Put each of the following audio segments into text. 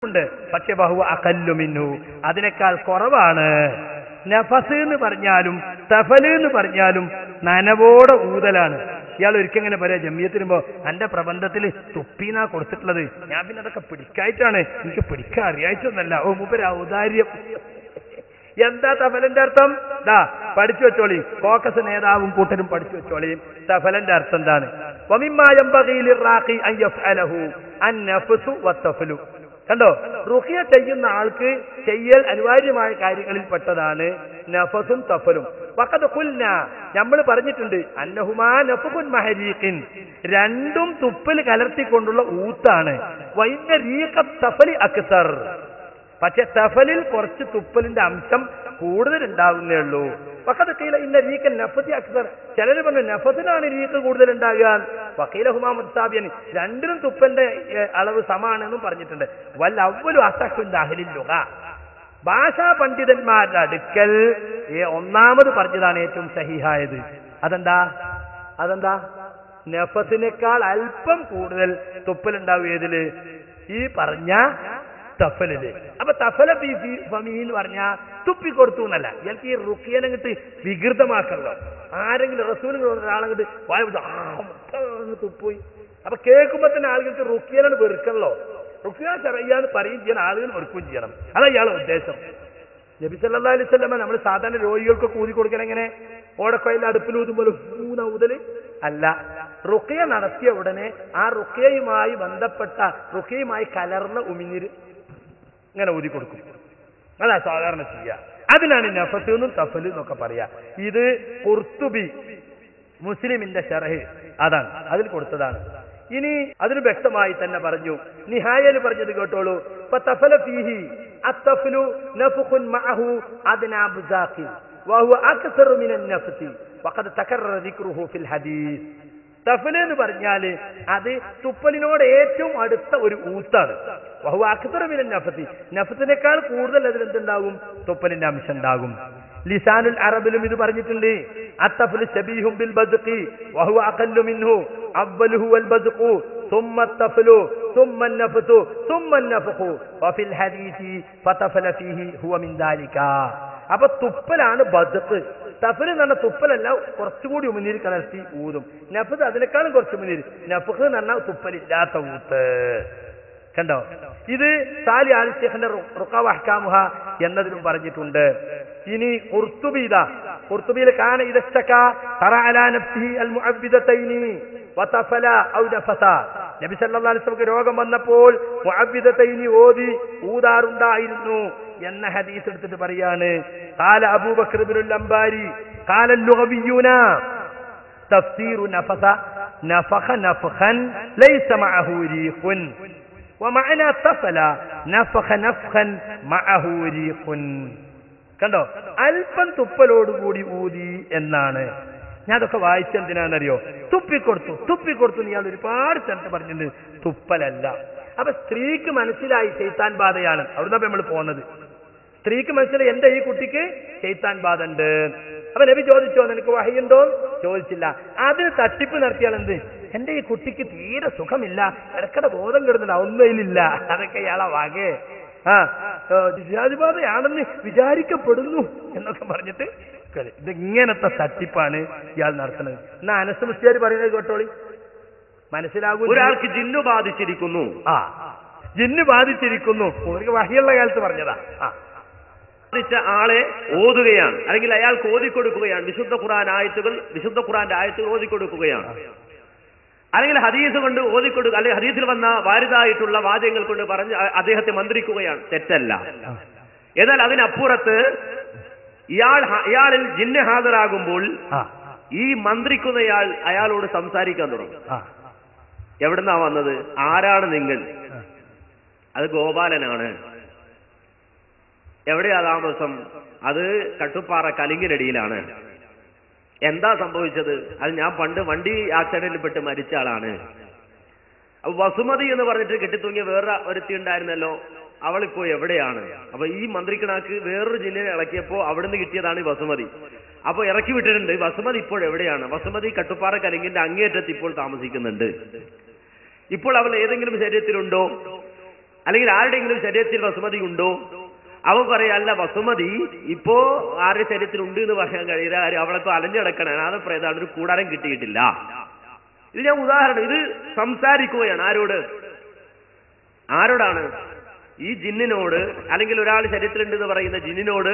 ഉണ്ട്. പക്ഷെ ബഹു അഖല്ലു മിൻഹു, അതിനേക്കാൾ കുറവാണ്. നഫസ് എന്ന് പറഞ്ഞാലും തഫല് എന്ന് പറഞ്ഞാലും നനവോടെ ഊതലാണ്. ഇയാൾ ഒരിക്കൽ ഇങ്ങനെ പറയാ, ജമിയത്തിനുമ്പോ എന്റെ പ്രബന്ധത്തിൽ തുപ്പീനാ കൊടുത്തിട്ടുള്ളത്, ഞാൻ പിന്നെ അതൊക്കെ പിടിക്കായിട്ടാണ്, എനിക്ക് പിടിക്കാൻ അറിയായിട്ടൊന്നല്ല. ഓ മൂപ്പര് ഔദാര്യം. എന്താ തഫലിന്റെ അർത്ഥം? ദാ പഠിച്ചു വെച്ചോളി, കോക്കസ് നേതാവും കൂട്ടരും പഠിച്ചു വെച്ചോളി. തഫലിന്റെ അർത്ഥം എന്താണ്? കണ്ടോ, റുഖിയ ചെയ്യുന്ന ആൾക്ക് ചെയ്യൽ അനിവാര്യമായ കാര്യങ്ങളിൽ പെട്ടതാണ് നഫസും തഫലും. വഖദ് ഖുൽനാ, നമ്മൾ പറഞ്ഞിട്ടുണ്ട്, അന്നഹുമാ നഫഖുൻ മഹരീഖിൻ, രണ്ടും തുപ്പൽ കലർത്തിക്കൊണ്ടുള്ള ഊത്താണ്. വൈന റീഖത്ത് തഫലി അക്സർ, പക്ഷെ തഫലിൽ കുറച്ച് തുപ്പലിന്റെ അംശം കൂടുതൽ ഉണ്ടാകുന്നേ ഉള്ളൂ. വഖദ് ഖീല ഇന്ന റീഖൽ നഫസി അക്സർ, ചിലർ പറഞ്ഞു നഫസിനാണ് റീഖ് കൂടുതൽ ഉണ്ടാകുക. വഖീല ഹുമാ മുതസാബിയൻ, രണ്ടിനും തുപ്പലിന്റെ അളവ് സമാണെന്നും പറഞ്ഞിട്ടുണ്ട്. വൽ അവ്വലു അസഹ്ഹു ഇൻദ അഹ്ലിൽ ലുഗ, ഭാഷാ പണ്ഡിതന്മാരുടെ അടുക്കൽ ഒന്നാമത് പറഞ്ഞതാണ് ഏറ്റവും സഹിഹായത്. അതെന്താ? നഫസിനേക്കാൾ അല്പം കൂടുതൽ തുപ്പലുണ്ടാവും ഏതില്? ഈ പറഞ്ഞ തഫലില്. അപ്പൊ തഫല എന്ന് പറഞ്ഞാ തുപ്പിക്കൊടുത്തു എന്നല്ല. ഇയാൾക്ക് ഈ റുഖിയനെ കിട്ടി വികൃതമാക്കല്ലോ. ആരെങ്കിലും റസൂലിന് ഒരാളെങ്കിട്ട് വായ തുപ്പോയി, അപ്പൊ കേൾക്കുമ്പോ തന്നെ ആളുകൾക്ക് റുഖിയനാണ് വെറുക്കണല്ലോ. റുഖിയ ശറയ്യാന്ന് പറയും ചെയ്യണം, ആളുകൾ വെറുക്കുകയും ചെയ്യണം. അതാ ഇയാളെ ഉദ്ദേശം. നബി സല്ലല്ലാഹു അലൈഹി വസല്ലം നമ്മൾ സാധാരണ രോഗികൾക്ക് ഊതി കൊടുക്കൽ എങ്ങനെ? ഓടക്കൊയിൽ അടുപ്പിൽ ഊതുമ്പോൾ ഊതല് അല്ല. റുഖിയ നടത്തിയ ഉടനെ ആ റുഖിയയുമായി ബന്ധപ്പെട്ട റുഖിയയുമായി കലർന്ന ഉമിനീര് ഇങ്ങനെ ഊതി കൊടുക്കും. അതാ സാധാരണ ചെയ്യുക. അതിനാണ് നഫസ് എന്നും തഫല് എന്നൊക്കെ പറയാ. ഇത് ഖുർത്തുബി മുസ്ലിമിന്റെ ശറഹ് അതാണ്, അതിൽ കൊടുത്തതാണ്. ഇനി അതിന് വ്യക്തമായി തന്നെ പറഞ്ഞു, നിഹായയിൽ പറഞ്ഞത് കേട്ടോളൂ. ഫതഫല ഫീഹി അത്തഫലു നഫഖുൻ മഅഹു അദ്നാ ബുസാഖി വഹുവ അക്സറു മിനൻ നഫസി വഖദ് തകററ ദിക്റുഹു ഫിൽ ഹദീസ്. തഫല് എന്ന് പറഞ്ഞാല് അത് തുപ്പലിനോട് ഏറ്റവും അടുത്ത ഒരു ഊത്താണ്. വഹുവ അക്സറു മിനൻ നഫസി, നഫസിനേക്കാൾ കൂടുതൽ അതിൽ എന്തുണ്ടാകും? തുപ്പലിന്റെ അംശം ഉണ്ടാകും. ലിസാനുൽ അറബിലും ഇത് പറഞ്ഞിട്ടുണ്ട്. അത്തഫ്ലു ശബീഹും ബിൽ ബദ്ഖി വഹുവ അഖല്ലു മിൻഹു അവ്വലുഹു വൽ ബദ്ഖു ثم الطفل ثم النفث ثم النفخ وفي الحديث فتفل فيه هو من ذلك. അപ്പൊ തുപ്പലാണ് ബദ്ഖ്. തഫല് എന്ന് പറഞ്ഞാൽ തുപ്പലല്ല, കുറച്ചുകൂടി ഉമിനീര് കലർത്തി ഊതും. നഫ്സ് അതിനേക്കാളും കുറച്ച് ഉമിനീര്. നഫ്ഖ് എന്ന് പറഞ്ഞാൽ തുപ്പലില്ലാത്ത ഊത്ത്. കണ്ടോ? ഇത് സാലി ആൽ ശൈഖിന്റെ റുഖാ വഹ്കാമുഹ എന്നതിലും പറഞ്ഞിട്ടുണ്ട്. ഇനി ഖുർത്തുബിയിൽ കാന ഇദസ്തക തറ അലാ നഫ്സിഹി അൽ മുഅബ്ബിദതൈനി വതഫല ഔ നഫസ, നബി സല്ലല്ലാഹു അലൈഹി വസല്ലം രോഗം വന്നപ്പോൾ മുഅബ്ബിദതൈനി ഓതി ഊതാറുണ്ടായിരുന്നു എന്ന ഹദീസ് എടുത്തിട്ട് പറയാണ്. ഖാല അബൂബക്കർ ഇബ്നുൽ അംബാരി ഖാല അൽ-ലുഗവിയ്യൂന തഫ്സീറു നഫസ നഫഖ നഫഖൻ ലൈസ മഅഹു റീഖുൻ വമഅന തഫല നഫഖ നഫഖൻ മഅഹു റീഖുൻ. കണ്ടോ, അല്പം തുപ്പലോടുകൂടി ഊതി എന്നാണ്. ഞാൻ അതൊക്കെ വായിച്ചെന്തിനാണെന്നറിയോ? തുപ്പിക്കൊടുത്തു ഇയാൾ ഒരുപാട് സ്ഥലത്ത് പറഞ്ഞിട്ടുണ്ട്. തുപ്പലല്ല. അപ്പൊ സ്ത്രീക്ക് മനസ്സിലായി ശൈത്താൻ ബാധയാണ്, അവിടുന്ന് നമ്മൾ പോകുന്നത്. സ്ത്രീക്ക് മനസ്സിലായി എന്റെ ഈ കുട്ടിക്ക് ശൈത്താൻ ബാധ ഉണ്ട്. അപ്പൊ നബി ചോദിച്ചോ നിനക്ക് വഹയുണ്ടോ? ചോദിച്ചില്ല. അതിന് തട്ടിപ്പ് നടത്തിയാൽ എന്ത്? എന്റെ ഈ കുട്ടിക്ക് തീരെ സുഖമില്ല, ഇടക്കടെ ബോധം കിടന്നില്ല, ഒന്നുമില്ല, അതൊക്കെ ഇയാളെ വാകെ ാണെന്ന് വിചാരിക്കപ്പെടുന്നു എന്നൊക്കെ പറഞ്ഞിട്ട് ഇത് ഇങ്ങനത്തെ തട്ടിപ്പാണ് ഇയാൾ നടത്തുന്നത്. എന്നാ അനസ് മുസ്ലിയാർ പറയുന്നത് കേട്ടോളി, മനസ്സിലാകും. ഒരാൾക്ക് ജിന്നു ബാധിച്ചിരിക്കുന്നു. ജിന്നു ബാധിച്ചിരിക്കുന്നു, വഹിയുള്ള കാലത്ത് പറഞ്ഞതാ. ബാധിച്ച ആളെ ഓതുകയാണ്, അല്ലെങ്കിൽ അയാൾക്ക് ഓതിക്കൊടുക്കുകയാണ്. വിശുദ്ധ ഖുർആന്റെ ആയത്തുകൾ ഓതിക്കൊടുക്കുകയാണ്, അല്ലെങ്കിൽ ഹദീസ് കൊണ്ട് ഓതിക്കൊടുക്കുക, അല്ലെങ്കിൽ ഹദീസിൽ വന്ന വാരിതായിട്ടുള്ള വാചകങ്ങൾ കൊണ്ട് പറഞ്ഞ് അദ്ദേഹത്തെ മന്ത്രിക്കുകയാണ്. തെറ്റല്ല. എന്നാൽ അതിനപ്പുറത്ത് ഇയാളിൽ ജിന്ന് ഹാജരാകുമ്പോൾ ഈ മന്ത്രിക്കുന്നയാൾ അയാളോട് സംസാരിക്കാൻ തുടങ്ങും. എവിടുന്നാ വന്നത്? ആരാണ് നിങ്ങൾ? അത് ഗോപാലനാണ്. എവിടെയാ താമസം? അത് കട്ടുപ്പാറ കലിങ്ങിനടിയിലാണ്. എന്താ സംഭവിച്ചത്? അത് ഞാൻ പണ്ട് വണ്ടി ആക്സിഡന്റിൽ പെട്ട് മരിച്ച ആളാണ്. അപ്പൊ വസുമതി എന്ന് പറഞ്ഞിട്ട് കെട്ടിത്തൂങ്ങിയ വേറെ ഒരുത്തി ഉണ്ടായിരുന്നല്ലോ, അവളിപ്പോ എവിടെയാണ്? അപ്പൊ ഈ മന്ത്രിക്കണാക്ക് വേറൊരു ജില്ലയിൽ ഇളക്കിയപ്പോ അവിടുന്ന് കിട്ടിയതാണ് ഈ വസുമതി. അപ്പൊ ഇറക്കി വിട്ടിട്ടുണ്ട്. വസുമതി ഇപ്പോൾ എവിടെയാണ്? വസുമതി കട്ടുപ്പാറ കലിങ്ങിന്റെ അങ്ങേറ്റത്ത് ഇപ്പോൾ താമസിക്കുന്നുണ്ട്. ഇപ്പോൾ അവൾ ഏതെങ്കിലും ശരീരത്തിലുണ്ടോ? അല്ലെങ്കിൽ ആരുടെയെങ്കിലും ശരീരത്തിൽ വസുമതി ഉണ്ടോ? അവൻ പറയാ അല്ല, വസുമതി ഇപ്പോ ആരുടെ ശരീരത്തിൽ ഉണ്ട് എന്ന് പറയാൻ കഴിയില്ല, അവളൊക്കെ അലഞ്ഞടക്കണ അനാഥപ്രേതാണ്, ഒരു കൂടാരം കിട്ടിയിട്ടില്ല. ഇത് ഞാൻ ഉദാഹരണം, ഇത് സംസാരിക്കുകയാണ്. ആരോടാണ്? ഈ ജിന്നിനോട്, അല്ലെങ്കിൽ ഒരാൾ ശരീരത്തിലുണ്ട് എന്ന് പറയുന്ന ജിന്നിനോട്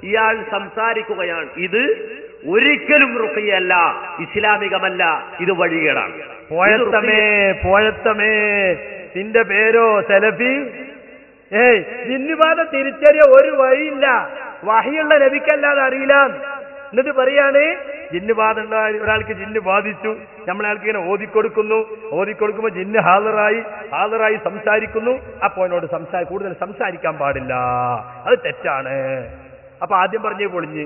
ഇയാൾ സംസാരിക്കുകയാണ്. ഇത് ഒരിക്കലും റുഖിയല്ല, ഇസ്ലാമികമല്ല, ഇത് വഴികേടാണ്. പോഴത്തമേ നിന്റെ പേരോ സലഫി? ജിന്നുബാധ തിരിച്ചറിയ ഒരു വഴിയില്ല, വഹിയുള്ള നബിക്കല്ലാതെ അറിയില്ല. എന്നിട്ട് പറയാണ് ജിന്നുബാധ ഉണ്ടായി, ഒരാൾക്ക് ജിന്ന് ബാധിച്ചു, നമ്മളയാൾക്ക് ഇങ്ങനെ ഓതിക്കൊടുക്കുമ്പോ ജിന്ന് ഹാജറായി സംസാരിക്കുന്നു. അപ്പോ എന്നോട് കൂടുതൽ സംസാരിക്കാൻ പാടില്ല, അത് തെറ്റാണ്. അപ്പൊ ആദ്യം പറഞ്ഞേ പൊളിഞ്ഞ്.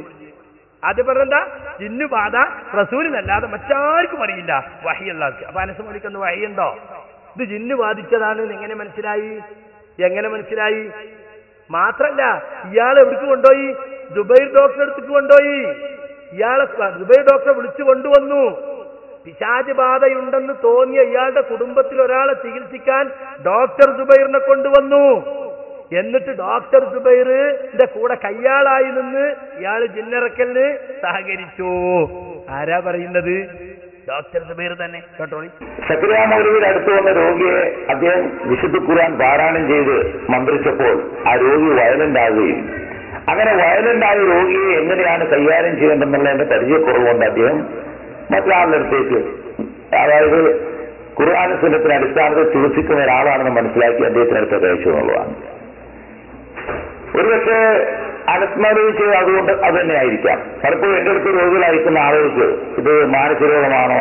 ആദ്യം പറഞ്ഞെന്താ? ജിന്നുബാധ റസൂലിനല്ലാതെ മറ്റാർക്കും അറിയില്ല, വഹിയുള്ള ആൾക്ക്. അപ്പൊ അനസ് മലിക്കൊന്ന് വഹിയുണ്ടോ? ഇത് ജിന്ന് ബാധിച്ചതാണ് എങ്ങനെ മനസ്സിലായി? മാത്രല്ല ഇയാൾ എവിടേക്ക് കൊണ്ടുപോയി? ദുബൈർ ഡോക്ടറെ അടുത്തേക്ക് കൊണ്ടുപോയി. ഇയാളെ ദുബൈർ ഡോക്ടറെ വിളിച്ചു കൊണ്ടുവന്നു. പിശാച് ബാധയുണ്ടെന്ന് തോന്നിയ ഇയാളുടെ കുടുംബത്തിൽ ഒരാളെ ചികിത്സിക്കാൻ ഡോക്ടർ ദുബൈറിനെ കൊണ്ടുവന്നു. എന്നിട്ട് ഡോക്ടർ സുബൈറിന്റെ കൂടെ കയ്യാളായി നിന്ന് ഇയാള് ജിന്നിറക്കലിന് സഹകരിച്ചു. ആരാ പറയുന്നത്? ഡോക്ടർ സുബൈർ തന്നെ. കേട്ടോളി. സക്കരിയ മൗലവിയുടെ അടുത്ത് വന്ന രോഗിയെ അദ്ദേഹം വിശുദ്ധ ഖുർആൻ പാരായണം ചെയ്ത് മന്ത്രിച്ചപ്പോൾ ആ രോഗി വയലന്റ് ആവുകയും, അങ്ങനെ വയലന്റ് ആയ രോഗിയെ എങ്ങനെയാണ് കൈകാര്യം ചെയ്യേണ്ടതെന്നുള്ളതിന്റെ പരിചയക്കുറവുകൊണ്ട് അദ്ദേഹം മറ്റൊരാളുടെ അടുത്തേക്ക്, അതായത് ഖുർആൻ സുന്നത്തിന്റെ അടിസ്ഥാനത്തിൽ ചികിത്സിക്കുന്ന ഒരാളാണെന്ന് മനസ്സിലാക്കി അദ്ദേഹത്തിനടുത്ത് കഴിച്ചു എന്നുള്ളതാണ്. ഒരുപക്ഷെ അനസ്മരവ് ചെയ്ത് അതുകൊണ്ട് അത് തന്നെ ആയിരിക്കാം. പലപ്പോഴും എന്റെ അടുത്ത് രോഗികളായിരിക്കുന്ന ആളുകൾക്ക് ഇത് മാനസിക രോഗമാണോ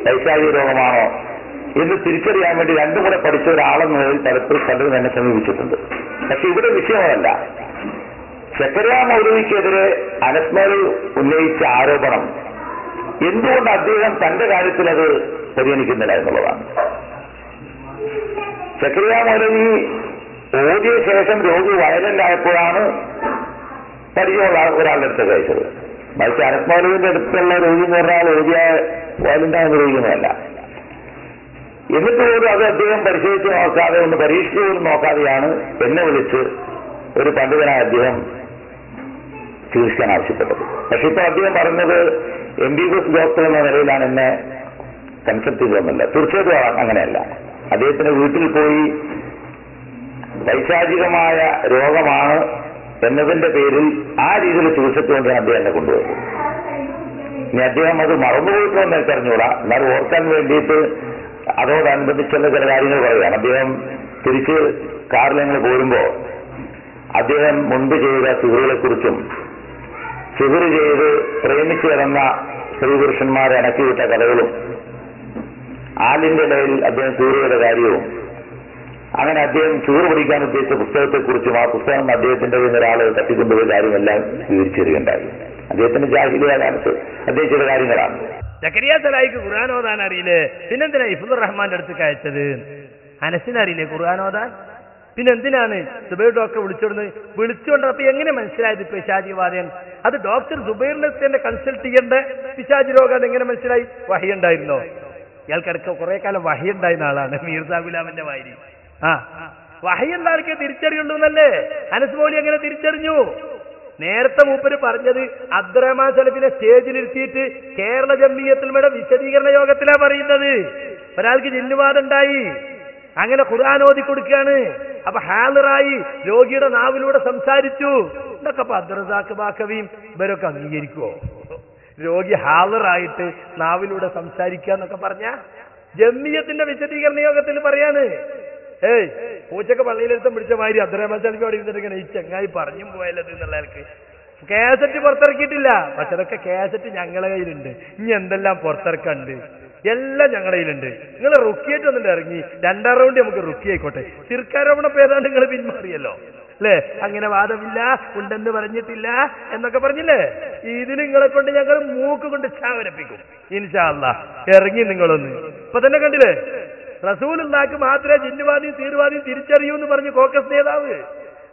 വൈശാഖിക രോഗമാണോ എന്ന് തിരിച്ചറിയാൻ വേണ്ടി രണ്ടും കൂടെ പഠിച്ച ഒരാളെന്ന നിലയിൽ പലരും എന്നെ സമീപിച്ചിട്ടുണ്ട്. പക്ഷെ ഇവിടെ വിഷയമല്ല. സക്കരിയ മൗലവിക്കെതിരെ അനസ്മരവ് ഉന്നയിച്ച ആരോപണം എന്തുകൊണ്ട് അദ്ദേഹം തന്റെ കാര്യത്തിൽ അത് പരിഗണിക്കുന്നില്ല എന്നുള്ളതാണ്. സക്കരിയ മൗലവി ഓതിയ ശേഷം രോഗി വയലന്റ് ആയപ്പോഴാണ് പരിചയമുള്ള ഒരാളുടെ അടുത്ത് കഴിച്ചത്. മറിച്ച് അനസ്മൗലവിന്റെ അടുത്തുള്ള രോഗി എന്ന് പറഞ്ഞാൽ ഓതിയ വയലന്റാകുന്ന രോഗിയൊന്നുമല്ല. എന്നിട്ട് പോലും അത് അദ്ദേഹം പരിശോധിച്ച് നോക്കാതെ, ഒന്ന് പരീക്ഷിച്ചു പോലും നോക്കാതെയാണ് എന്നെ വിളിച്ച് ഒരു പണ്ഡിതനായ അദ്ദേഹം ചികിത്സിക്കാൻ ആവശ്യപ്പെട്ടത്. പക്ഷെ ഇപ്പൊ അദ്ദേഹം പറഞ്ഞത് MBBS ഡോക്ടർ എന്ന നിലയിലാണ് എന്നെ കൺസൾട്ട് ചെയ്തതെന്നല്ല. തീർച്ചയായിട്ടും അങ്ങനെയല്ല. അദ്ദേഹത്തിന്റെ വീട്ടിൽ പോയി വൈശാചികമായ രോഗമാണ് എന്നതിന്റെ പേരിൽ ആ രീതിയിൽ ചികിത്സിച്ചുകൊണ്ടാണ് അദ്ദേഹം എന്നെ കൊണ്ടുപോയത്. ഇനി അദ്ദേഹം അത് മറന്നുപോയിട്ടോ എന്ന് എനിക്കറിഞ്ഞൂടാ. എന്നാൽ ഓർക്കാൻ വേണ്ടിയിട്ട് അതോടനുബന്ധിച്ചുള്ള ചില കാര്യങ്ങൾ പറയുകയാണ്. അദ്ദേഹം തിരിച്ച് കാറിൽ ഞങ്ങൾ പോരുമ്പോ അദ്ദേഹം മുൻപ് ചെയ്ത സിഹറുകളെ കുറിച്ചും സിഹറ് ചെയ്ത് പ്രേമിച്ചു കിടന്ന സ്ത്രീ പുരുഷന്മാരെ അടക്കിവിട്ട കഥകളും ആലിന്റെ ഇടയിൽ അദ്ദേഹം സിഹറുകളുടെ കാര്യവും, അങ്ങനെ അദ്ദേഹം ചൂറ് പഠിക്കാൻ ഉദ്ദേശിച്ച പുസ്തകത്തെക്കുറിച്ചും ആ പുസ്തകം അദ്ദേഹത്തിന്റെ ഒരാളെ തട്ടിക്കൊണ്ടുപോയ കാര്യമെല്ലാം വിവരിച്ചെറിയുണ്ടായി. അദ്ദേഹത്തിന്റെ ജാഹിലിയ കാലത്ത് അദ്ദേഹം ചെയ്ത കാര്യങ്ങളാണ്. സക്കരിയ സലായിക്ക് ഖുർആൻ ഓതാൻ അറിയില്ലേ? പിന്നെന്തിനാ ഹിഫ്ദുർ റഹ്മാന്റെ അടുത്ത് അയച്ചത്? അനസിനറിയില്ലേ ഖുർആൻ ഓതാൻ? പിന്നെന്തിനാണ് സുബൈർ ഡോക്ടറെ വിളിച്ചുകൊണ്ട്? അപ്പൊ എങ്ങനെ മനസ്സിലായത് പിശാചിവാദൻ? അത് ഡോക്ടർ സുബൈറിനെ തന്നെ കൺസൾട്ട് ചെയ്യേണ്ട പിശാചി രോഗം അതെങ്ങനെ മനസ്സിലായി? വഹി ഉണ്ടായിരുന്നോ? ഇയാൾക്കിടക്ക് കുറെ കാലം വഹി ഉണ്ടായിരുന്ന ആളാണ് മീർസാ ഗുലാമിന്റെ വാരി. വഹയുള്ള ആൾക്കേ തിരിച്ചറിയുള്ളൂ എന്നല്ലേ അനസ് മൗലവി എങ്ങനെ തിരിച്ചറിഞ്ഞു? നേരത്തെ മൂപ്പര് പറഞ്ഞത് അബ്ദുറഹ്മാൻ സലഫിനെ സ്റ്റേജിലിരുത്തിയിട്ട് കേരള ജംഇയ്യത്തുൽമയുടെ വിശദീകരണ യോഗത്തിലാ പറയുന്നത്. ഒരാൾക്ക് ജിന്നുവാദം ഉണ്ടായി, അങ്ങനെ ഖുർആൻ ഓതി കൊടുക്കുകയാണ്. അപ്പൊ ഹാളിറായി രോഗിയുടെ നാവിലൂടെ സംസാരിച്ചു. ഇതൊക്കെ അപ്പൊ അബ്ദുറസാഖ് ബാക്കവിയും ഇവരൊക്കെ അംഗീകരിക്കുവോ? രോഗി ഹാളിറായിട്ട് നാവിലൂടെ സംസാരിക്കുക എന്നൊക്കെ പറഞ്ഞ ജംഇയ്യത്തിന്റെ വിശദീകരണ യോഗത്തിൽ പറയാണ്. പൂച്ചക്ക് പള്ളിയിലെടുത്തും പിടിച്ച മാതിരി അബ്ദുറഹ്മാൻ സലഫി അവിടെ ഇരുന്നിട്ട് ഈ ചങ്ങായി പറഞ്ഞും പോയാലത് എന്നുള്ള ആൾക്ക് കാസറ്റ് പുറത്തിറക്കിയിട്ടില്ല. പക്ഷെ അതൊക്കെ കാസറ്റ് ഞങ്ങളെ കയ്യിലുണ്ട്. ഇനി എന്തെല്ലാം പുറത്തിറക്കാണ്ട് എല്ലാം ഞങ്ങളുടെ കയ്യിലുണ്ട്. നിങ്ങൾ റുക്കിയായിട്ട് വന്നിട്ട് ഇറങ്ങി 2 റൗണ്ട് നമുക്ക് റുക്കി ആയിക്കോട്ടെ. തിർക്കാരോപണം ഏതാണ്ട് നിങ്ങൾ പിന്മാറിയല്ലോ അല്ലേ? അങ്ങനെ വാദമില്ല, ഉണ്ടെന്ന് പറഞ്ഞിട്ടില്ല എന്നൊക്കെ പറഞ്ഞില്ലേ? ഇതിന് നിങ്ങളെ കൊണ്ട് ഞങ്ങൾ മൂക്ക് കൊണ്ട് ചാവരപ്പിക്കും ഇൻഷാ അല്ലാഹ്. ഇറങ്ങി നിങ്ങളൊന്ന്. ഇപ്പൊ തന്നെ കണ്ടില്ലേ, റസൂലുള്ളാഹിക്ക് മാത്രമേ ജിന്നുവാദിയും തീർവാദിയും തിരിച്ചറിയൂ എന്ന് പറഞ്ഞു കോക്കസ് നേതാവ്.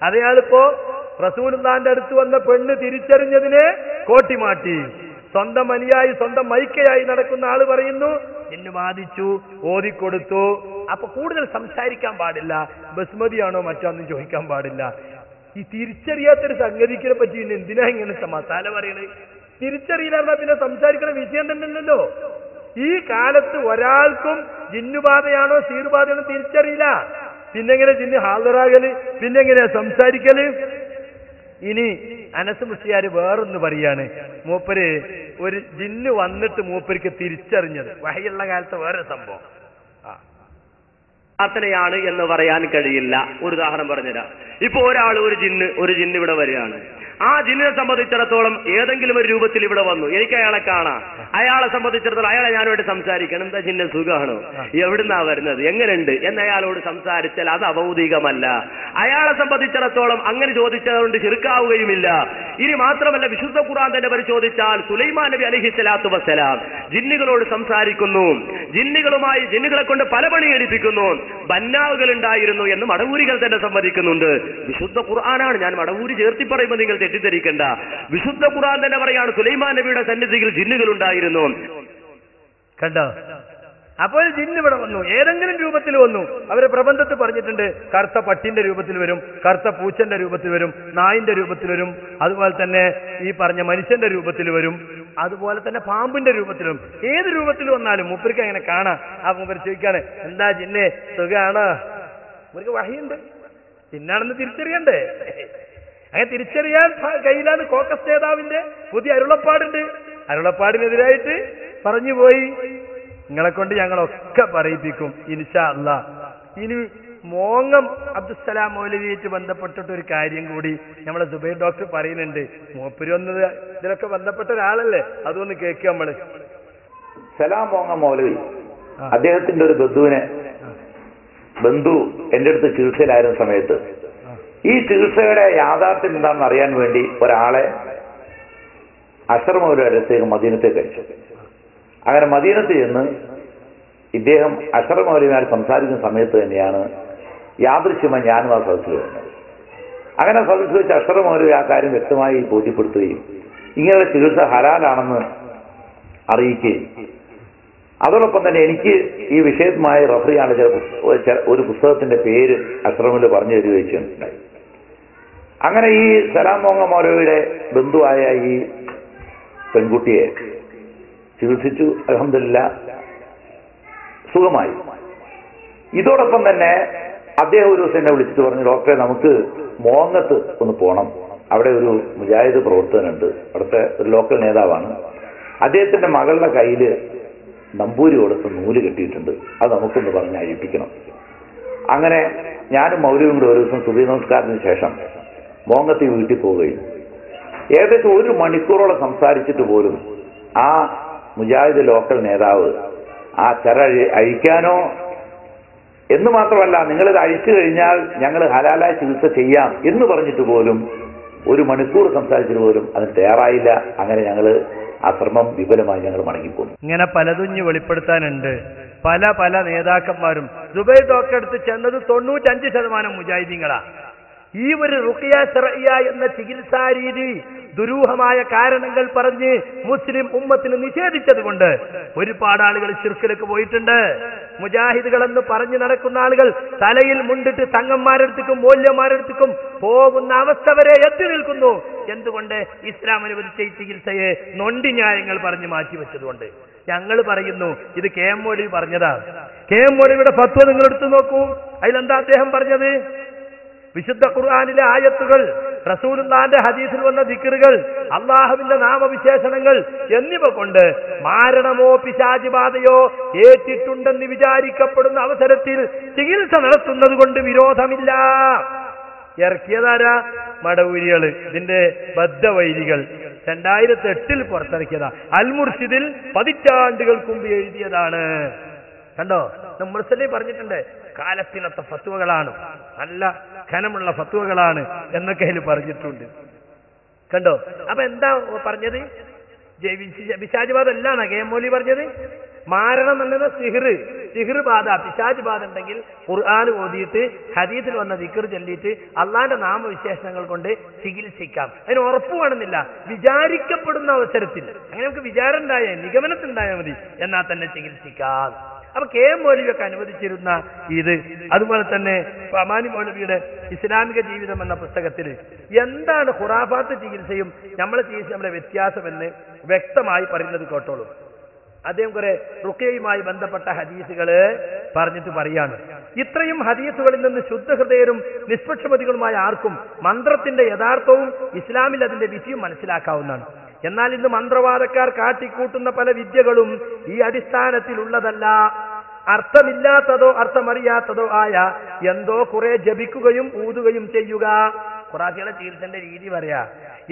അയാളിപ്പോ റസൂലുള്ളാഹിന്റെ അടുത്ത് വന്ന പെണ്ണ് തിരിച്ചറിഞ്ഞതിനെ കോട്ടിമാറ്റി. സ്വന്തം അനുയായി, സ്വന്തം മൈക്കയായി നടക്കുന്ന ആള് പറയുന്നു ജിന്ന് ബാധിച്ചു, ഓതിക്കൊടുത്തു. അപ്പൊ കൂടുതൽ സംസാരിക്കാൻ പാടില്ല. ബസ്മതിയാണോ മറ്റൊന്നും ചോദിക്കാൻ പാടില്ല. ഈ തിരിച്ചറിയാത്തൊരു സംഗതിക്കിനെ പറ്റി പിന്നെ എന്തിനാ ഇങ്ങനത്തെ മസാല പറയണത്? തിരിച്ചറിയില്ല പിന്നെ സംസാരിക്കണ വിഷയം തന്നെയല്ലോ. ഈ കാലത്ത് ഒരാൾക്കും ജിന്നുബാധയാണോ സീറുബാധയാണോ തിരിച്ചറിയില്ല. പിന്നെങ്ങനെ ജിന്ന് ഹാജറാകല്, പിന്നെങ്ങനെയാ സംസാരിക്കല്? ഇനി അനസ് മുസ്ലിയാർ വേറൊന്ന് പറയാണ്, മൂപ്പര് ഒരു ജിന്ന് വന്നിട്ട് മൂപ്പർക്ക് തിരിച്ചറിഞ്ഞത് വഹയുള്ള കാലത്ത് വേറെ സംഭവം പ്രാർത്ഥനയാണ് എന്ന് പറയാൻ കഴിയില്ല. ഒരു ഉദാഹരണം പറഞ്ഞുതരാം. ഇപ്പൊ ഒരു ജിന്ന് ഇവിടെ വരികയാണ്. ആ ജിന്നിനെ സംബന്ധിച്ചിടത്തോളം ഏതെങ്കിലും ഒരു രൂപത്തിൽ ഇവിടെ വന്നു, എനിക്ക് അയാളെ കാണാം. അയാളെ സംബന്ധിച്ചിടത്തോളം അയാളെ ഞാനോട് സംസാരിക്കണം. എന്താ ജിന്ന സുഖമാണോ, എവിടുന്നാ വരുന്നത്, എങ്ങനെയുണ്ട് എന്ന് അയാളോട് സംസാരിച്ചാൽ അത് അഭൗതികമല്ല. അയാളെ സംബന്ധിച്ചിടത്തോളം അങ്ങനെ ചോദിച്ചതുകൊണ്ട് ശിർക്കാവുകയുമില്ല. ഇനി മാത്രമല്ല, വിശുദ്ധ ഖുർആൻ തന്നെ പരിശോധിച്ചാൽ സുലൈമാൻ നബി അലൈഹിസ്സലാത്തു വസ്സലാം ജിന്നുകളോട് സംസാരിക്കുന്നു, ജിന്നുകളെ കൊണ്ട് പല പണി എടുപ്പിക്കുന്നു, ബന്നാവുകൾ ഉണ്ടായിരുന്നു എന്ന് മടവൂരികൾ തന്നെ സമ്മതിക്കുന്നുണ്ട്. വിശുദ്ധ ഖുർആനാണ്, ഞാൻ മടവൂരി ചേർത്തി പറയുമ്പോൾ നിങ്ങൾ തെറ്റിദ്ധരിക്കണ്ട. വിശുദ്ധ ഖുർആൻ തന്നെ പറയാണ് സുലൈമാൻ നബിയുടെ സന്നിധിയിൽ ജിന്നുകൾ ഉണ്ടായിരുന്നു. കണ്ടോ? അപ്പോൾ ജിന്ന് ഇവിടെ വന്നു, ഏതെങ്കിലും രൂപത്തിൽ വന്നു. അവരെ പ്രബന്ധത്തിൽ പറഞ്ഞിട്ടുണ്ട്, കറുത്ത പട്ടിന്റെ രൂപത്തിൽ വരും, കറുത്ത പൂച്ചന്റെ രൂപത്തിൽ വരും, നായിന്റെ രൂപത്തിൽ വരും, അതുപോലെ തന്നെ ഈ പറഞ്ഞ മനുഷ്യന്റെ രൂപത്തിൽ വരും, അതുപോലെ തന്നെ പാമ്പിന്റെ രൂപത്തിലും. ഏത് രൂപത്തിൽ വന്നാലും മൂപ്പർക്ക് അങ്ങനെ കാണാം. ആ മൂപ്പർ ചോദിക്കാണ്, എന്താ ജിന്നെ സുഖാണ്? മൂപ്പർക്ക് വഹിയുണ്ട്, ജിന്നാണെന്ന് തിരിച്ചറിയണ്ടേ? അങ്ങനെ തിരിച്ചറിയാൻ കയ്യിലാണ് കോക്കസ് നേതാവിന്റെ പുതിയ അരുളപ്പാടുണ്ട്. അരുളപ്പാടിനെതിരായിട്ട് പറഞ്ഞുപോയി, നിങ്ങളെ കൊണ്ട് ഞങ്ങളൊക്കെ പറയിപ്പിക്കും ഇൻഷാ അല്ലാഹ്. ഇനി മോങ്ങം അബ്ദുസ്സലാം മൗലവിയായിട്ട് ബന്ധപ്പെട്ടിട്ട് ഒരു കാര്യം കൂടി നമ്മളെ സുബൈർ ഡോക്ടർ പറയുന്നുണ്ട്. മൂപ്പര് ഒന്ന് ഇതിലൊക്കെ ബന്ധപ്പെട്ട ഒരാളല്ലേ, അതൊന്ന് കേൾക്കുക നമ്മള്. സലാം മോങ്ങം മൗലവി അദ്ദേഹത്തിന്റെ ഒരു ബന്ധു എന്റെ അടുത്ത് ചികിത്സയിലായിരുന്ന സമയത്ത് ഈ ചികിത്സയുടെ യാഥാർത്ഥ്യം എന്താണെന്ന് അറിയാൻ വേണ്ടി ഒരാളെ അശ്റഫ് മൗലവിയുടെ അടുത്തേക്ക് മദീനത്തേക്ക് അയച്ചു. അങ്ങനെ മദീനത്ത് ചെന്ന് ഇദ്ദേഹം അശ്റഫ് മൗലവിയുമായി സംസാരിക്കുന്ന സമയത്ത് തന്നെയാണ് യാദൃശ്യമായി ഞാനും ആ സദസ്സിൽ വരുന്നത്. അങ്ങനെ സദസ്സിൽ വെച്ച് അശ്റഫ് മൗലവി ആ കാര്യം വ്യക്തമായി ബോധ്യപ്പെടുത്തുകയും ഇങ്ങനെയുള്ള ചികിത്സ ഹലാലാണെന്ന് അറിയിക്കുകയും അതോടൊപ്പം തന്നെ എനിക്ക് ഈ വിഷയവുമായി റഫർ ചെയ്യാനുള്ള ഒരു പുസ്തകത്തിന്റെ പേര് അശ്റഫ് മൗലവി പറഞ്ഞു തരികയും ചെയ്യുന്നുണ്ടായി. അങ്ങനെ ഈ സലാം മോങ്ങ മൗലവിയുടെ ബന്ധുവായ ഈ പെൺകുട്ടിയെ ചികിത്സിച്ചു, അൽഹംദുലില്ലാഹ് സുഖമായി. ഇതോടൊപ്പം തന്നെ അദ്ദേഹം ഒരു ദിവസം എന്നെ വിളിച്ചിട്ട് പറഞ്ഞു, ഡോക്ടറെ നമുക്ക് മോങ്ങത്ത് ഒന്ന് പോകണം, അവിടെ ഒരു മുജാഹിദ് പ്രവർത്തകനുണ്ട്, അവിടുത്തെ ഒരു ലോക്കൽ നേതാവാണ്, അദ്ദേഹത്തിന്റെ മകളുടെ കയ്യിൽ നമ്പൂരി കൊടുത്ത് നൂല് കെട്ടിയിട്ടുണ്ട്, അത് നമുക്കൊന്ന് പറഞ്ഞ് അഴിപ്പിക്കണം. അങ്ങനെ ഞാനും മൗലവിയും കൂടെ ഒരു ദിവസം സുബഹി നമസ്കാരത്തിന് ശേഷം മോങ്ങത്തി വീട്ടിൽ പോവുകയും ഏകദേശം 1 മണിക്കൂറോളം സംസാരിച്ചിട്ട് പോലും ആ മുജാഹിദ് ലോക്കൽ നേതാവ് ആ ചര അഴിക്കാനോ എന്ന് മാത്രമല്ല, നിങ്ങളിത് അഴിച്ചു കഴിഞ്ഞാൽ ഞങ്ങൾ ഹലാലായ ചികിത്സ ചെയ്യാം എന്ന് പറഞ്ഞിട്ട് പോലും 1 മണിക്കൂർ സംസാരിച്ചിട്ട് പോലും അതിന് തയ്യാറായില്ല. അങ്ങനെ ഞങ്ങൾ ആ ശ്രമം വിപുലമായി ഞങ്ങൾ മടങ്ങിപ്പോന്നു. ഇങ്ങനെ പലതുഞ്ഞ് വെളിപ്പെടുത്താനുണ്ട്. പല നേതാക്കന്മാരും സുബൈർ ഡോക്ടർ അടുത്ത് ചെന്നത് 95% മുജാഹിദീങ്ങളാ. ഈ ഒരു റുഖിയ ശർഇയ എന്ന ചികിത്സാ രീതി ദുരൂഹമായ കാരണങ്ങൾ പറഞ്ഞ് മുസ്ലിം ഉമ്മത്തിന് നിഷേധിച്ചത് കൊണ്ട് ഒരുപാട് ആളുകൾ ശിർക്കിലേക്ക് പോയിട്ടുണ്ട്. മുജാഹിദുകളെന്ന് പറഞ്ഞു നടക്കുന്ന ആളുകൾ തലയിൽ മുണ്ടിട്ട് തങ്ങന്മാരെടുത്തേക്കും മൂല്യന്മാരെടുത്തേക്കും പോകുന്ന അവസ്ഥ വരെ എത്തി നിൽക്കുന്നു. എന്തുകൊണ്ട്? ഇസ്ലാം അനുവദിച്ച ഈ ചികിത്സയെ നൊണ്ടി ന്യായങ്ങൾ പറഞ്ഞ് മാറ്റിവെച്ചതുകൊണ്ട്. ഞങ്ങൾ പറയുന്നു ഇത് കെ എം മൗലവി പറഞ്ഞതാണ്. കെ എം മൗലവിയുടെ ഫത്വ നിങ്ങൾ എടുത്തു നോക്കൂ. അതിലെന്താ അദ്ദേഹം പറഞ്ഞത്? വിശുദ്ധ ഖുർആനിലെ ആയത്തുകൾ, റസൂലുള്ളാഹിന്റെ ഹദീസിൽ വന്ന ദിക്റുകൾ, അള്ളാഹുവിന്റെ നാമവിശേഷണങ്ങൾ എന്നിവ കൊണ്ട് മാരണമോ പിശാചിബാധയോ ഏറ്റിട്ടുണ്ടെന്ന് വിചാരിക്കപ്പെടുന്ന അവസരത്തിൽ ചികിത്സ നടത്തുന്നത് കൊണ്ട് വിരോധമില്ല. ഇറക്കിയതാരാ? മടവൂരികള്, ഇതിന്റെ ബദ്ധവൈരികൾ. 2008 പുറത്തിറക്കിയതാ. അൽ മുർഷിദിൽ 10 പതിറ്റാണ്ടുകൾക്ക് മുമ്പ് എഴുതിയതാണ്. കണ്ടോ? മുർസലി പറഞ്ഞിട്ടുണ്ട് കാലത്തിനൊത്ത ഫത്വകളാണ്, നല്ല ഘനമുള്ള ഫത്വകളാണ് എന്നൊക്കെ അതിൽ പറഞ്ഞിട്ടുണ്ട്. കണ്ടോ? അപ്പൊ എന്താ പറഞ്ഞത്? പിശാചിബാധ അല്ലാണ് കെ എം മൗലവി പറഞ്ഞത്. മാരണം എന്നത് സിഹിർ, സിഹ്ർ ബാധ പിശാച് ബാധ ഉണ്ടെങ്കിൽ ഖുർആൻ ഓതിയിട്ട് ഹദീസിൽ വന്ന ദിക്ർ ചൊല്ലിയിട്ട് അള്ളാന്റെ നാമവിശേഷണങ്ങൾ കൊണ്ട് ചികിത്സിക്കാം. അതിന് ഉറപ്പ് വേണമെന്നില്ല. വിചാരിക്കപ്പെടുന്ന അവസരത്തിൽ അങ്ങനെ നമുക്ക് വിചാരം ഉണ്ടായാൽ നിഗമനത്തിലുണ്ടായാൽ മതി, എന്നാൽ തന്നെ ചികിത്സിക്കാം. അപ്പൊ കെ എം മൗലവിയൊക്കെ അനുവദിച്ചിരുന്ന ഇത്, അതുപോലെ തന്നെ അമാനി മൗലവിയുടെ ഇസ്ലാമിക ജീവിതം എന്ന പുസ്തകത്തിൽ എന്താണ് ഖുറാഫാത്ത് ചികിത്സയും നമ്മളെ ചികിത്സ നമ്മുടെ വ്യത്യാസമെന്ന് വ്യക്തമായി പറയുന്നത് കേട്ടോളൂ. അദ്ദേഹം കുറെ റുഖ്യയുമായി ബന്ധപ്പെട്ട ഹദീസുകള് പറഞ്ഞിട്ട് പറയാണ്, ഇത്രയും ഹദീസുകളിൽ നിന്ന് ശുദ്ധഹൃദയരും നിഷ്പക്ഷമതികളുമായ ആർക്കും മന്ത്രത്തിന്റെ യഥാർത്ഥവും ഇസ്ലാമിൽ അതിന്റെ വിധിയും മനസ്സിലാക്കാവുന്നതാണ്. എന്നാൽ ഇന്ന് മന്ത്രവാദക്കാർ കാട്ടിക്കൂട്ടുന്ന പല വിദ്യകളും ഈ അടിസ്ഥാനത്തിലുള്ളതല്ല. അർത്ഥമില്ലാത്തതോ അർത്ഥമറിയാത്തതോ ആയ എന്തോ കുറെ ജപിക്കുകയും ഊതുകയും ചെയ്യുക. ഖുറാഫികളുടെ ചികിത്സന്റെ രീതി പറയാ,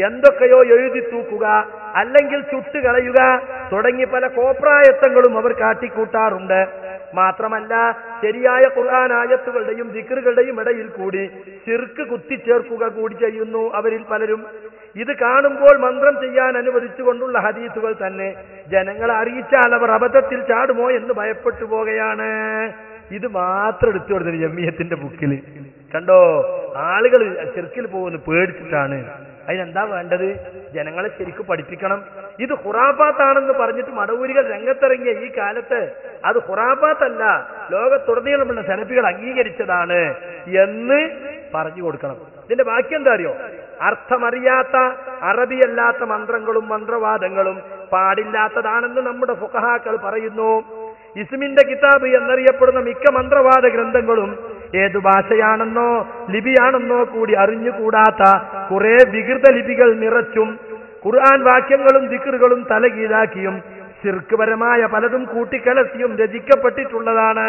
എന്തൊക്കെയോ എഴുതി തൂക്കുക, അല്ലെങ്കിൽ ചുട്ടുകളയുക തുടങ്ങി പല കോപ്രായത്തങ്ങളും അവർ കാട്ടിക്കൂട്ടാറുണ്ട്. മാത്രമല്ല ശരിയായ ഖുർആൻ ആയത്തുകളുടെയും ദിക്റുകളുടെയും ഇടയിൽ കൂടി ശിർക്ക് കുത്തിച്ചേർക്കുക കൂടി ചെയ്യുന്നു അവരിൽ പലരും. ഇത് കാണുമ്പോൾ മന്ത്രം ചെയ്യാൻ അനുവദിച്ചുകൊണ്ടുള്ള ഹദീസുകൾ തന്നെ ജനങ്ങളെ അറിയിച്ചാൽ അവർ അബദ്ധത്തിൽ ചാടുമോ എന്ന് ഭയപ്പെട്ടു പോകുകയാണ്. ഇത് മാത്രം എടുത്തു കൊടുത്തത് ജമിയത്തിന്റെ ബുക്കിൽ കണ്ടോ. ആളുകൾ ശിർക്കിൽ പോകുന്നു പേടിച്ചിട്ടാണ്. അതിനെന്താ വേണ്ടത്? ജനങ്ങളെ ശരിക്കും പഠിപ്പിക്കണം. ഇത് ഖുറാഫാത്താണെന്ന് പറഞ്ഞിട്ട് മടവൂരികൾ രംഗത്തിറങ്ങിയ ഈ കാലത്ത് അത് ഖുറാഫാത്തല്ല, ലോകത്തുടനീളമുള്ള സലഫികൾ അംഗീകരിച്ചതാണ് എന്ന് പറഞ്ഞു കൊടുക്കണം. ഇതിന്റെ ബാക്കി എന്താ അറിയോ? അർത്ഥമറിയാത്ത അറബിയല്ലാത്ത മന്ത്രങ്ങളും മന്ത്രവാദങ്ങളും പാടില്ലാത്തതാണെന്ന് നമ്മുടെ ഫുഖഹാക്കൾ പറയുന്നു. ഇസ്മിന്റെ കിതാബ് എന്നറിയപ്പെടുന്ന മിക്ക മന്ത്രവാദ ഗ്രന്ഥങ്ങളും ഏതു ഭാഷയാണെന്നോ ലിപിയാണെന്നോ കൂടി അറിഞ്ഞുകൂടാത്ത കുറെ വികൃത ലിപികൾ നിറച്ചും ഖുർആൻ വാക്യങ്ങളും ദിക്റുകളും തലകീഴാക്കിയും ശിർക്ക്പരമായ പലതും കൂട്ടിക്കലർത്തിയും രചിക്കപ്പെട്ടിട്ടുള്ളതാണ്.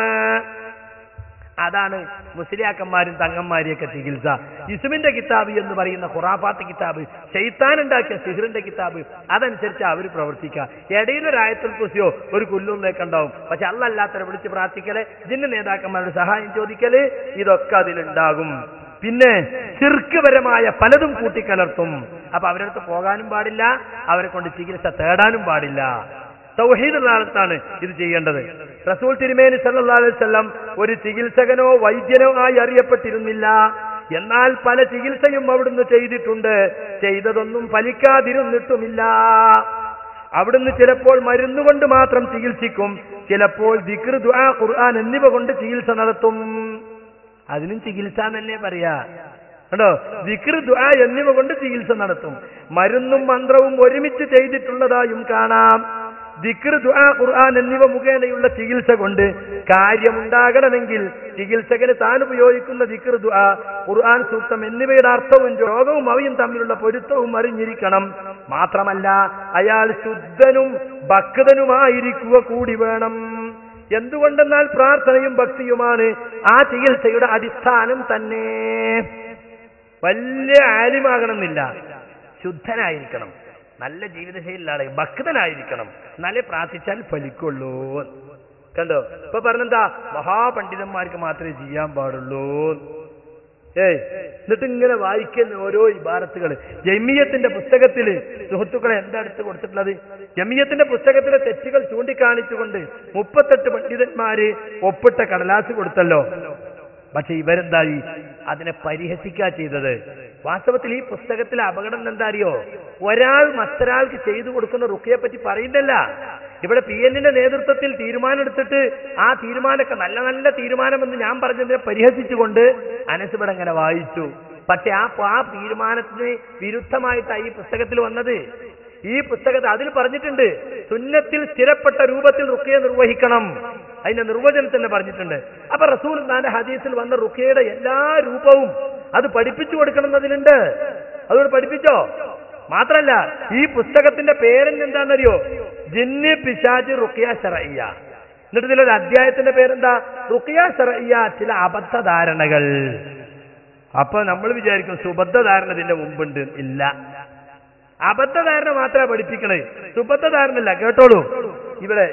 അതാണ് മുസ്ലിയാക്കന്മാരും തങ്ങന്മാരെയൊക്കെ ചികിത്സ. ഇസ്മിന്റെ കിതാബ് എന്ന് പറയുന്ന ഖുറാഫാത്ത് കിതാബ്, ശൈത്താൻ ഉണ്ടാക്കിയ സിഹ്റിന്റെ കിതാബ്, അതനുസരിച്ച് അവർ പ്രവർത്തിക്കുക. ഇടയിലൊരായത്തുൽ കുർസിയോ ഒരു കുല്ലൊന്നൊക്കെ ഉണ്ടാവും. പക്ഷെ അല്ലാത്തവരെ വിളിച്ച് പ്രാർത്ഥിക്കല്, ജിന്ന് നേതാക്കന്മാരുടെ സഹായം ചോദിക്കല്, ഇതൊക്കെ അതിലുണ്ടാകും. പിന്നെ ശിർക്ക്പരമായ പലതും കൂട്ടിക്കലർത്തും. അപ്പൊ അവരടുത്ത് പോകാനും പാടില്ല, അവരെ കൊണ്ട് ചികിത്സ തേടാനും പാടില്ല. തൗഹീദുള്ള ആളത്താണ് ഇത് ചെയ്യേണ്ടത്. റസൂൽ തിരുമേനി സല്ലല്ലാഹു അലൈഹി വസല്ലം ഒരു ചികിത്സകനോ വൈദ്യനോ ആയി അറിയപ്പെട്ടിരുന്നില്ല. എന്നാൽ പല ചികിത്സയും അവിടുന്ന് ചെയ്തിട്ടുണ്ട്. ചെയ്തതൊന്നും ഫലിക്കാതിരുന്നിട്ടുമില്ല. അവിടുന്ന് ചിലപ്പോൾ മരുന്നുകൊണ്ട് മാത്രം ചികിത്സിക്കും, ചിലപ്പോൾ ദിക്ർ, ദുആ, ഖുർആൻ എന്നിവ കൊണ്ട് ചികിത്സ നടത്തും. അതിനും ചികിത്സ എന്നല്ലേ പറയാ കണ്ടോ. ദിക്ർ, ദുആ എന്നിവ കൊണ്ട് ചികിത്സ നടത്തും. മരുന്നും മന്ത്രവും ഒരുമിച്ച് ചെയ്തിട്ടുള്ളതായും കാണാം. ദിക്ർ, ദുആ, ഖുർആൻ എന്നിവ മുഖേനയുള്ള ചികിത്സ കൊണ്ട് കാര്യമുണ്ടാകണമെങ്കിൽ ചികിത്സകന് താൻ ഉപയോഗിക്കുന്ന ദിക്ർ, ദുആ, ഖുർആൻ സൂക്തം എന്നിവയുടെ അർത്ഥവും രോഗവും അവയും തമ്മിലുള്ള പൊരുത്തവും അറിഞ്ഞിരിക്കണം. മാത്രമല്ല അയാൾ ശുദ്ധനും ഭക്തനുമായിരിക്കുക കൂടി വേണം. എന്തുകൊണ്ടെന്നാൽ പ്രാർത്ഥനയും ഭക്തിയുമാണ് ആ ചികിത്സയുടെ അടിസ്ഥാനം തന്നെ. വലിയ ആലിമാകണമെന്നില്ല, ശുദ്ധനായിരിക്കണം, നല്ല ജീവിതശൈലിയിലാണ്, ഭക്തനായിരിക്കണം, എന്നാലേ പ്രാർത്ഥിച്ചാൽ ഫലിക്കുള്ളൂ. കണ്ടോ? ഇപ്പൊ പറഞ്ഞെന്താ, മഹാപണ്ഡിതന്മാർക്ക് മാത്രമേ ചെയ്യാൻ പാടുള്ളൂ. എന്നിട്ട് ഇങ്ങനെ വായിക്കുന്ന ഓരോ ഇബാറത്തുകൾ ജമിയത്തിന്റെ പുസ്തകത്തില് സുഹൃത്തുക്കളെ എന്താ എടുത്ത് കൊടുത്തിട്ടുള്ളത്? ജമിയത്തിന്റെ പുസ്തകത്തിലെ തെറ്റുകൾ ചൂണ്ടിക്കാണിച്ചുകൊണ്ട് 38 പണ്ഡിതന്മാര് ഒപ്പിട്ട കടലാസ് കൊടുത്തല്ലോ. പക്ഷെ ഇവരെന്തായി അതിനെ പരിഹസിക്കാ ചെയ്തത്. വാസ്തവത്തിൽ ഈ പുസ്തകത്തിലെ അപകടം എന്താ അറിയോ? ഒരാൾ മറ്റൊരാൾക്ക് ചെയ്തു കൊടുക്കുന്ന റുഖ്യയെ പറ്റി പറയുന്നില്ല. ഇവിടെ PN-ന്റെ നേതൃത്വത്തിൽ തീരുമാനം എടുത്തിട്ട് ആ തീരുമാനമൊക്കെ നല്ല നല്ല തീരുമാനമെന്ന് ഞാൻ പറഞ്ഞതിനെ പരിഹസിച്ചുകൊണ്ട് അനസ് ഇവിടെ അങ്ങനെ വായിച്ചു. പക്ഷെ ആ തീരുമാനത്തിന് വിരുദ്ധമായിട്ടാണ് ഈ പുസ്തകത്തിൽ വന്നത്. ഈ പുസ്തകത്തിൽ അതിൽ പറഞ്ഞിട്ടുണ്ട്, സുന്നത്തിൽ സ്ഥിരപ്പെട്ട രൂപത്തിൽ റുഖ്യ നിർവഹിക്കണം. അതിന്റെ നിർവചനം തന്നെ പറഞ്ഞിട്ടുണ്ട്. അപ്പൊ റസൂലുള്ളാഹിന്റെ ഹദീസിൽ വന്ന റുഖ്യയുടെ എല്ലാ രൂപവും അത് പഠിപ്പിച്ചു കൊടുക്കണം എന്നതിലുണ്ട്. അതുകൊണ്ട് പഠിപ്പിച്ചോ? മാത്രല്ല ഈ പുസ്തകത്തിന്റെ പേരെന്ന് എന്താണെന്നറിയോ? ജിന്ന് പിശാച് റുഖ്യ ശർഇയ്യ. എന്നിട്ട് ഇതിലൊരു അധ്യായത്തിന്റെ പേരെന്താ? റുഖ്യ ശർഇയ്യ, ചില അബദ്ധധാരണകൾ. അപ്പൊ നമ്മൾ വിചാരിക്കും സുബദ്ധധാരണ ഇതിന്റെ മുമ്പുണ്ട്. ഇല്ല, അബദ്ധധാരണ മാത്രമേ പഠിപ്പിക്കണേ, സുബദ്ധധാരണല്ല. കേട്ടോളൂ ഇവിടെ.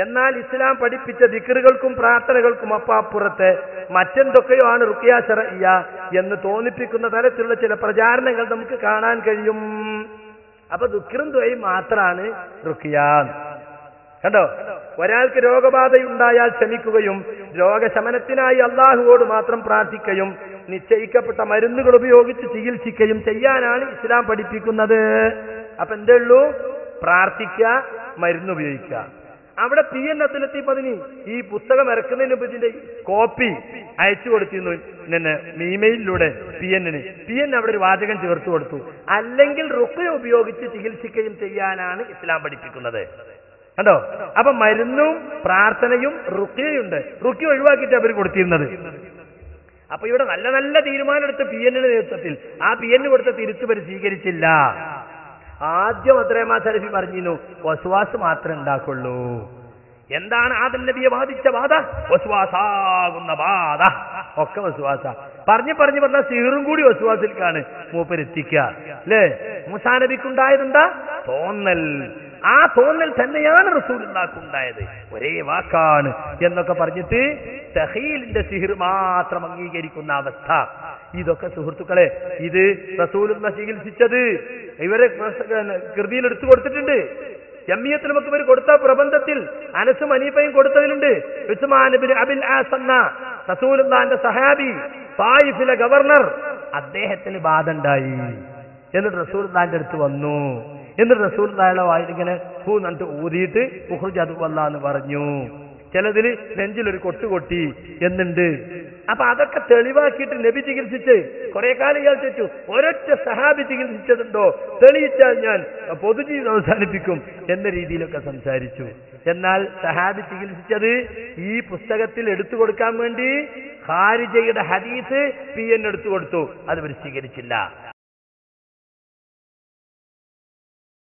എന്നാൽ ഇസ്ലാം പഠിപ്പിച്ച ദിക്റുകൾക്കും പ്രാർത്ഥനകൾക്കും അപ്പുറത്ത് മറ്റെന്തൊക്കെയോ ആണ് റുഖ്യ ശർഇയ്യ എന്ന് തോന്നിപ്പിക്കുന്ന തരത്തിലുള്ള ചില പ്രചാരണങ്ങൾ നമുക്ക് കാണാൻ കഴിയും. അപ്പൊ ദിക്റും ദുആയും മാത്രമാണ് റുഖ്യ. കണ്ടോ? ഒരാൾക്ക് രോഗബാധയുണ്ടായാൽ ക്ഷമിക്കുകയും രോഗശമനത്തിനായി അള്ളാഹുവോട് മാത്രം പ്രാർത്ഥിക്കുകയും നിശ്ചയിക്കപ്പെട്ട മരുന്നുകൾ ഉപയോഗിച്ച് ചികിത്സിക്കുകയും ചെയ്യാനാണ് ഇസ്ലാം പഠിപ്പിക്കുന്നത്. അപ്പൊ എന്തേ ഉള്ളൂ? പ്രാർത്ഥിക്കുക, മരുന്ന് ഉപയോഗിക്കുക. അവിടെ പി എൻ അബ്ദുൽ പതിന് ഈ പുസ്തകം ഇറക്കുന്നതിന് മുമ്പ് ഇതിന്റെ കോപ്പി അയച്ചു കൊടുത്തിരുന്നു ഇമെയിലിലൂടെ പി എൻ അവിടെ ഒരു വാചകം ചേർത്ത് കൊടുത്തു, അല്ലെങ്കിൽ റുഖ്യ ഉപയോഗിച്ച് ചികിത്സിക്കുകയും ചെയ്യാനാണ് ഇസ്ലാം പഠിപ്പിക്കുന്നത്. കണ്ടോ? അപ്പൊ മരുന്നും പ്രാർത്ഥനയും റുഖ്യയുണ്ട്. റുഖ്യ ഒഴിവാക്കിയിട്ട് അവർ കൊടുത്തിരുന്നത്. അപ്പൊ ഇവിടെ നല്ല നല്ല തീരുമാനം എടുത്ത പി എന്നിന്റെ നേതൃത്വത്തിൽ ആ പി എന്ന് കൊടുത്ത തിരുത്തുവർ സ്വീകരിച്ചില്ല. ആദ്യം അദ്രഹ്മാൻ സലഫി പറഞ്ഞിരുന്നു വസ്വാസ് മാത്രമേ ഉണ്ടാക്കുള്ളൂ. എന്താണ് ആദം നബിയെ ബാധിച്ച ബാധ? വസ്വാസാകുന്ന ബാധ ഒക്കെ വസ്വാസ. പറഞ്ഞ സീറും കൂടി വസ്വാസിൽക്കാണ് മൂപ്പരെത്തിക്കുക. അല്ലേ? മൂസാ നബിക്കുണ്ടായതെന്താ? തോന്നൽ. ആ തോന്നൽ തന്നെയാണ് റസൂലുള്ളാഹിക്കുണ്ടായത്. ഒരേ വാക്കാണ് എന്നൊക്കെ പറഞ്ഞിട്ട് തഹീലിന്റെ സിഹിർ മാത്രം അംഗീകരിക്കുന്ന അവസ്ഥ. ഇതൊക്കെ സുഹൃത്തുക്കളെ, ഇത് റസൂലുള്ളാഹി ചികിത്സിച്ചത് ഇവരെ കൃതിയിൽ എടുത്തു കൊടുത്തിട്ടുണ്ട്. ജമിയത്തിൽ നമുക്ക് ഇവർ കൊടുത്ത പ്രബന്ധത്തിൽ അനസും അനീഫയും കൊടുത്തതിലുണ്ട്. ഉസ്മാൻ ഇബ്നു അബിൽ ആസ് എന്ന റസൂലുള്ളാഹിന്റെ സഹാബി, തായിഫിലെ ഗവർണർ, അദ്ദേഹത്തിന് ബാധ ഉണ്ടായി. എന്നിട്ട് റസൂലുള്ളാഹിന്റെ അടുത്ത് വന്നു. എന്നിട്ട് റസൂലുള്ളാഹിയുടെ വായിലിങ്ങനെ ഹൂ എന്നിട്ട് ഊതിയിട്ട് ഉഖ്റുജ് അതുവല്ലാ എന്ന് പറഞ്ഞു. ചിലതിൽ നെഞ്ചിലൊരു കൊട്ടി എന്നുണ്ട്. അപ്പൊ അതൊക്കെ തെളിവാക്കിയിട്ട് നബി ചികിത്സിച്ച് കുറെ കാലം ഇയാൾ ചോദിച്ചു, ഒരൊറ്റ സഹാബി ചികിത്സിച്ചതുണ്ടോ? തെളിയിച്ചാൽ ഞാൻ പൊതുജീവിതം അവസാനിപ്പിക്കും എന്ന രീതിയിലൊക്കെ സംസാരിച്ചു. എന്നാൽ സഹാബി ചികിത്സിച്ചത് ഈ പുസ്തകത്തിൽ എടുത്തു കൊടുക്കാൻ വേണ്ടി ഖാരിജയുടെ ഹദീസ് പി എൻ എടുത്തു കൊടുത്തു. അത് ഇവർ സ്വീകരിച്ചില്ല.